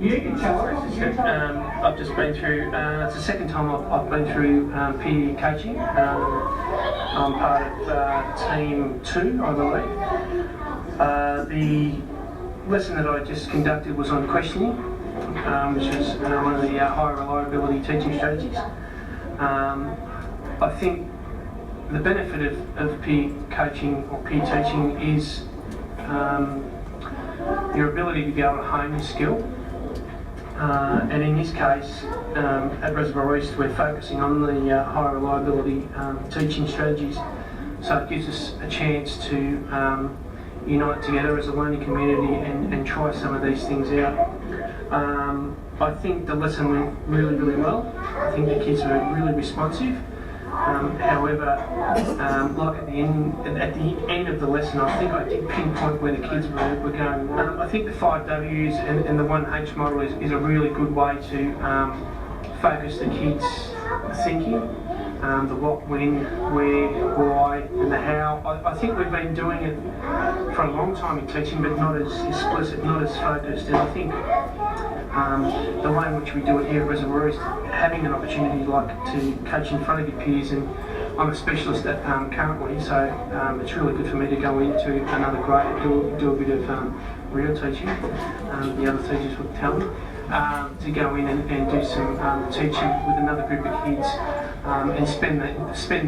I've just been through, it's the second time I've been through PE coaching. I'm part of team 2, I believe. The lesson that I just conducted was on questioning, which is one of the high reliability teaching strategies. I think the benefit of peer coaching or peer teaching is your ability to be able to hone your skill. And in this case, at Reservoir East, we're focusing on the high reliability teaching strategies. So it gives us a chance to unite together as a learning community and try some of these things out. I think the lesson went really, really well. I think the kids were really responsive. However, like at the end of the lesson, I think I did pinpoint where the kids were going. I think the 5 Ws and the 1H model is a really good way to focus the kids' thinking. The what, when, where, why, and the how. I think we've been doing it for a long time in teaching, but not as explicit, not as focused. And I think the way in which we do it here at Reservoir is having an opportunity like to coach in front of your peers, and I'm a specialist at currently, so it's really good for me to go into another grade, do a bit of real teaching. The other teachers would tell me to go in and do some teaching with another group of kids and spend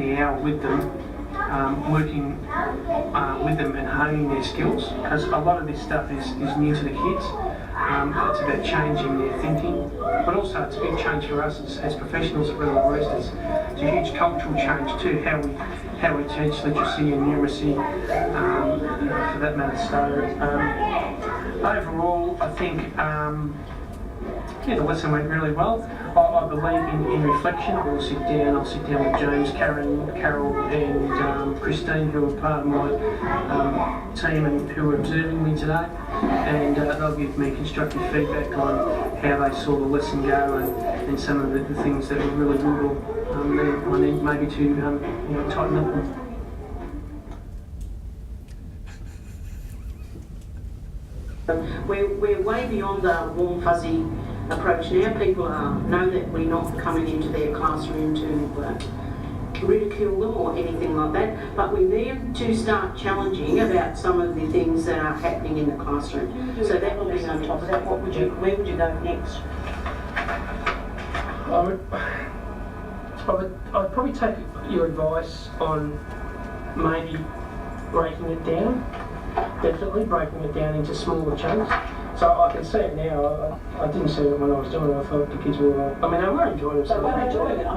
the hour with them, working with them and honing their skills, because a lot of this stuff is new to the kids. It's about changing their thinking, but also it's a big change for us as professionals at Reservoir East. It's a huge cultural change too, how we teach literacy and numeracy, for that matter. So overall, I think the lesson went really well. I believe in reflection. I'll sit down with James, Karen, Carol and Christine, who are part of my team and who are observing me today, and they'll give me constructive feedback on how they saw the lesson go and some of the things that were really good or I need maybe to tighten up on. We're way beyond the warm fuzzy approach now. People know that we're not coming into their classroom to ridicule them or anything like that, but we need to start challenging about some of the things that are happening in the classroom. So that will be on top of that. Where would you go next? I'd probably take your advice on maybe breaking it down. Definitely breaking it down into smaller chunks. So I can see it now. I didn't see it when I was doing it. I thought the kids were, they were enjoying themselves. They were enjoying it. I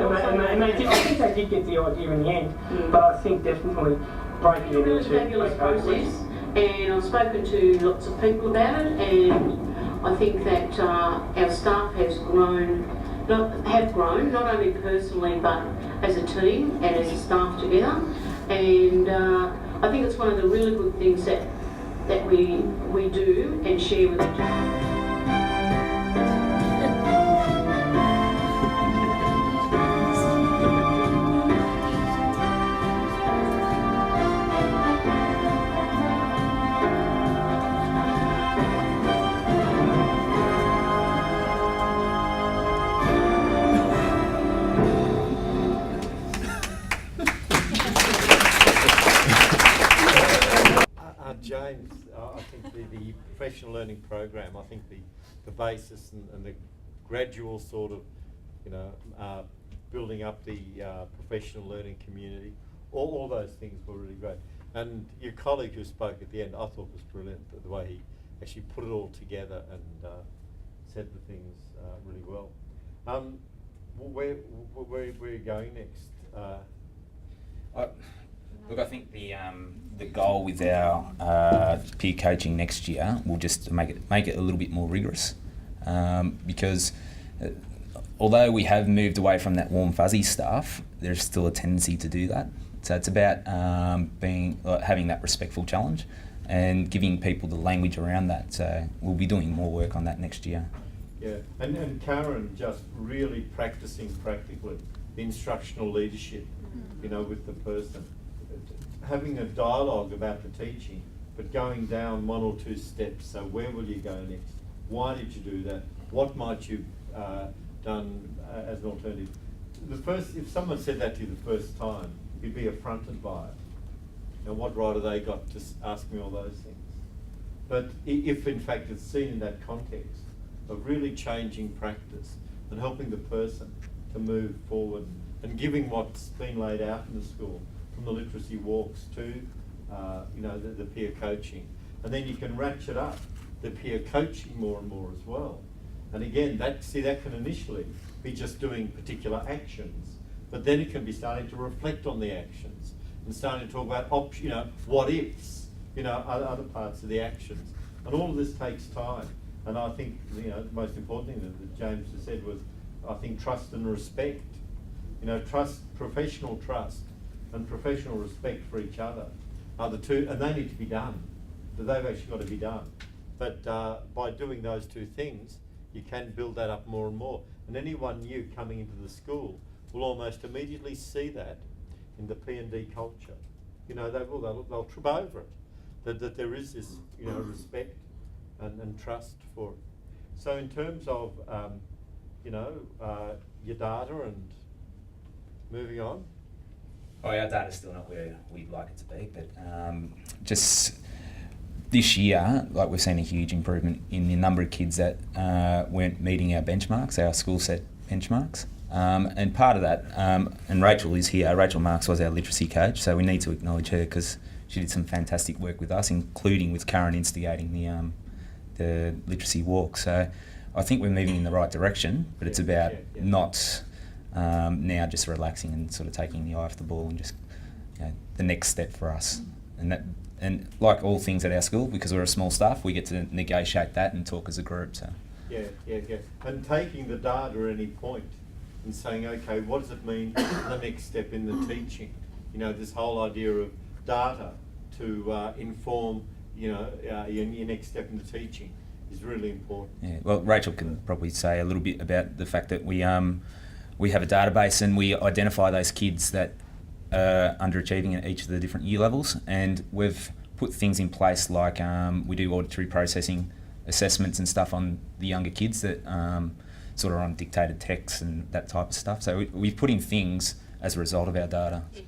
think they did get the idea in the end, but I think definitely breaking it into... It's a really fabulous process, and I've spoken to lots of people about it, and I think that our staff have grown not only personally but as a team and as a staff together, and I think it's one of the really good things that we do and share with each other. James, I think the professional learning program, I think the basis and the gradual sort of, building up the professional learning community, all those things were really great. And your colleague who spoke at the end, I thought was brilliant, the way he actually put it all together and said the things really well. Where are you going next? Look, I think the goal with our peer coaching next year will just make it a little bit more rigorous, because although we have moved away from that warm fuzzy stuff, there's still a tendency to do that. So it's about having that respectful challenge and giving people the language around that. So we'll be doing more work on that next year. Yeah, and Karen just really practicing practically the instructional leadership, with the person. Having a dialogue about the teaching, but going down 1 or 2 steps. So where will you go next? Why did you do that? what might you done as an alternative? If someone said that to you the first time, you'd be affronted by it. Now, what right have they got to ask me all those things? But if in fact it's seen in that context of really changing practice and helping the person to move forward and giving what's been laid out in the school, from the literacy walks to the peer coaching, and then you can ratchet up the peer coaching more and more as well. And again, that can initially be just doing particular actions, but then it can be starting to reflect on the actions and starting to talk about what ifs, other parts of the actions. And all of this takes time. And I think the most important thing that James has said was, I think, trust and respect. Professional trust and professional respect for each other are the two, and they need to be done. So they've actually got to be done. But by doing those two things, you can build that up more and more. And anyone new coming into the school will almost immediately see that in the P&D culture. They'll trip over it. That there is this, respect and trust for it. So in terms of, your data and moving on. Oh, our data's still not where we'd like it to be, but just this year, we've seen a huge improvement in the number of kids that weren't meeting our benchmarks, our school set benchmarks. And part of that, and Rachel is here, Rachel Marks was our literacy coach, so we need to acknowledge her because she did some fantastic work with us, including with Karen instigating the literacy walk. So I think we're moving in the right direction, but it's about not now just relaxing and sort of taking the eye off the ball and just the next step for us. And like all things at our school, because we're a small staff, we get to negotiate that and talk as a group. So yeah. And taking the data at any point and saying, okay, what does it mean for the next step in the teaching? This whole idea of data to inform, your next step in the teaching is really important. Yeah. Well, Rachel can probably say a little bit about the fact that we have a database and we identify those kids that are underachieving at each of the different year levels, and we've put things in place like we do auditory processing assessments and stuff on the younger kids that sort of on dictated text and that type of stuff. So we've put in things as a result of our data. Yeah.